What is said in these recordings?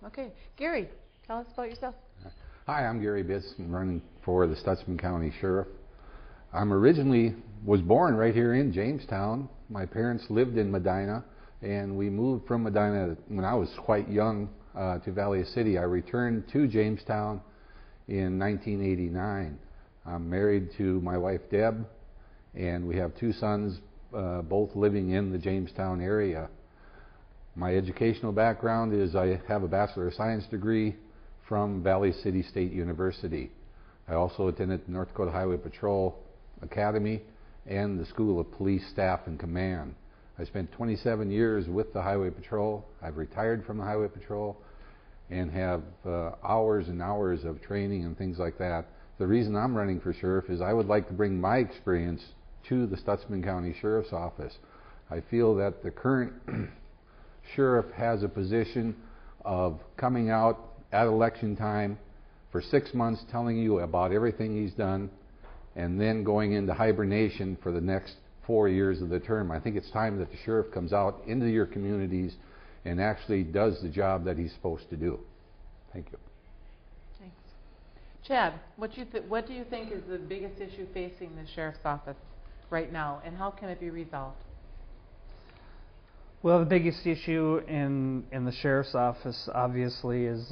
Okay. Gary, tell us about yourself. Hi, I'm Gary Bitz. I'm running for the Stutsman County Sheriff. Was born right here in Jamestown. My parents lived in Medina, and we moved from Medina when I was quite young to Valley City. I returned to Jamestown in 1989. I'm married to my wife Deb, and we have two sons, both living in the Jamestown area. My educational background is I have a Bachelor of Science degree from Valley City State University. I also attended the North Dakota Highway Patrol Academy and the School of Police Staff and Command. I spent 27 years with the Highway Patrol. I've retired from the Highway Patrol and have hours and hours of training and things like that. The reason I'm running for sheriff is I would like to bring my experience to the Stutsman County Sheriff's Office. I feel that the current sheriff has a position of coming out at election time for 6 months telling you about everything he's done and then going into hibernation for the next 4 years of the term. I think it's time that the sheriff comes out into your communities and actually does the job that he's supposed to do. Thank you. Thanks. Chad, what do you think is the biggest issue facing the sheriff's office right now, and how can it be resolved? Well, the biggest issue in the sheriff's office, obviously, is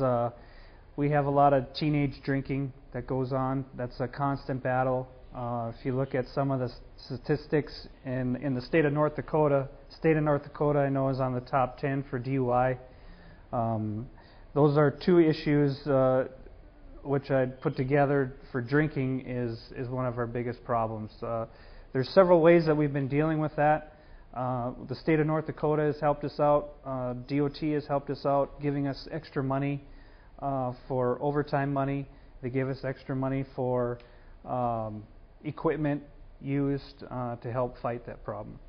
we have a lot of teenage drinking that goes on. That's a constant battle. If you look at some of the statistics in the state of North Dakota, I know is on the top 10 for DUI. Those are two issues which I'd put together for drinking is one of our biggest problems. There's several ways that we've been dealing with that. The state of North Dakota has helped us out. DOT has helped us out, giving us extra money for overtime money. They give us extra money for equipment used to help fight that problem.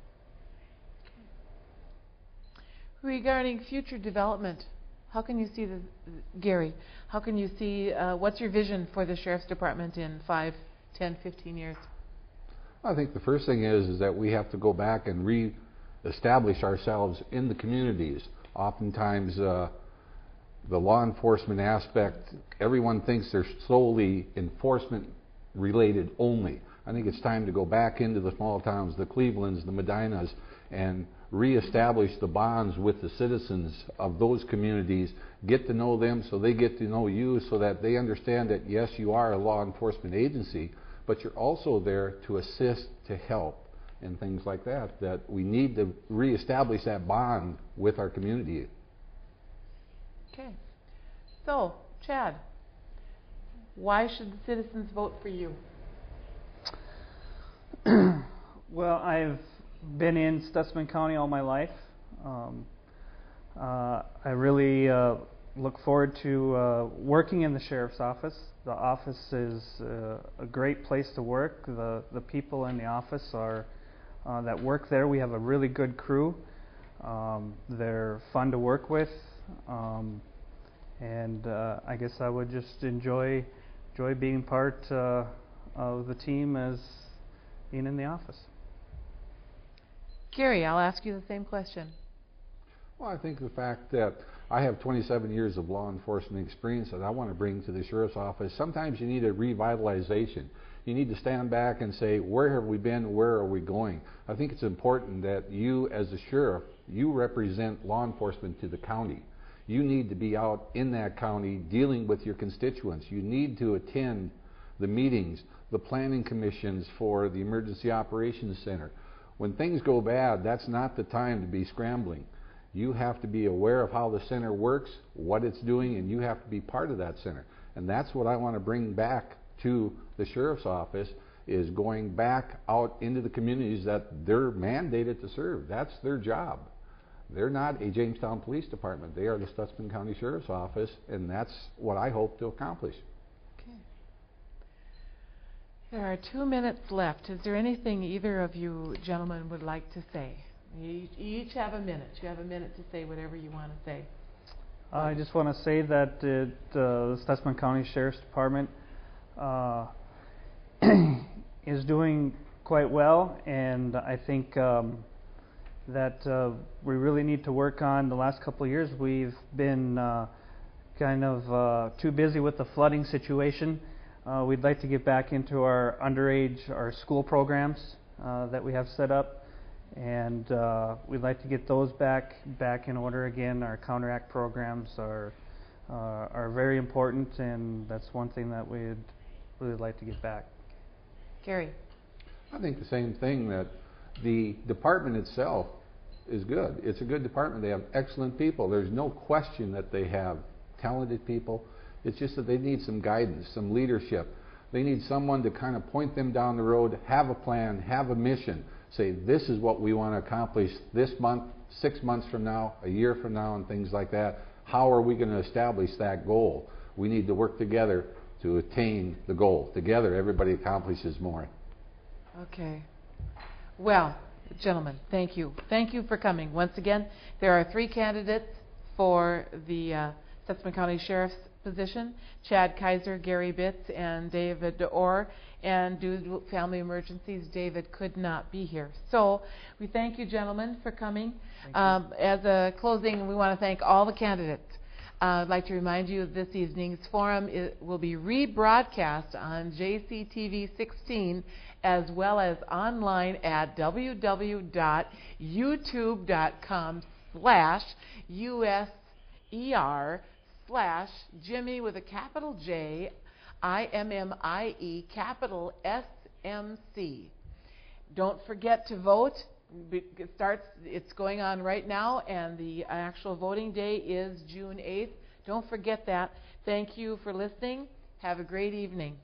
Regarding future development, how can you see Gary, how can you see, what's your vision for the Sheriff's Department in 5, 10, 15 years? I think the first thing is that we have to go back and re-establish ourselves in the communities. Oftentimes, the law enforcement aspect, everyone thinks they're solely enforcement related only. I think it's time to go back into the small towns, the Clevelands, the Medinas, and re-establish the bonds with the citizens of those communities, get to know them so they get to know you, so that they understand that yes, you are a law enforcement agency, but you're also there to assist, to help, and things like that, that we need to reestablish that bond with our community. Okay. So, Chad, why should the citizens vote for you? Well, I've been in Stutsman County all my life. I really look forward to working in the sheriff's office. The office is a great place to work. The people in the office are that work there. We have a really good crew. They're fun to work with, and I guess I would just enjoy being part of the team as being in the office. Gary, I'll ask you the same question. Well, I think the fact that I have 27 years of law enforcement experience that I want to bring to the sheriff's office. Sometimes you need a revitalization. You need to stand back and say, where have we been, where are we going? I think it's important that you, as a sheriff, you represent law enforcement to the county. You need to be out in that county dealing with your constituents. You need to attend the meetings, the planning commissions for the Emergency Operations Center. When things go bad, that's not the time to be scrambling. You have to be aware of how the center works, what it's doing, and you have to be part of that center. And that's what I want to bring back to the sheriff's office, is going back out into the communities that they're mandated to serve. That's their job. They're not a Jamestown Police Department. They are the Stutsman County Sheriff's Office, and that's what I hope to accomplish. Okay. There are 2 minutes left. Is there anything either of you gentlemen would like to say? You each have a minute. You have a minute to say whatever you want to say. I just want to say that the Stutsman County Sheriff's Department is doing quite well, and I think that we really need to work on. The last couple of years we've been kind of too busy with the flooding situation. We'd like to get back into our underage, our school programs that we have set up, and we'd like to get those back in order again. Our counteract programs are very important, and that's one thing that we'd really like to get back. Gary? I think the same thing, that the department itself is good. It's a good department. They have excellent people. There's no question that they have talented people. It's just that they need some guidance, some leadership. They need someone to kind of point them down the road, have a plan, have a mission, say this is what we want to accomplish this month, 6 months from now, a year from now, and things like that. How are we going to establish that goal? We need to work together to attain the goal. Together, everybody accomplishes more. Okay. Well, gentlemen, thank you. Thank you for coming. Once again, there are 3 candidates for the Stutsman County Sheriff's position: Chad Kaiser, Gary Bitts, and David Orr. And due to family emergencies, David could not be here. So we thank you, gentlemen, for coming. As a closing, we want to thank all the candidates. I'd like to remind you this evening's forum will be rebroadcast on JCTV 16 as well as online at www.youtube.com/USER/Jimmy with a capital J, IMMIE capital SMC. Don't forget to vote. It's going on right now, and the actual voting day is June 8th. Don't forget that. Thank you for listening. Have a great evening.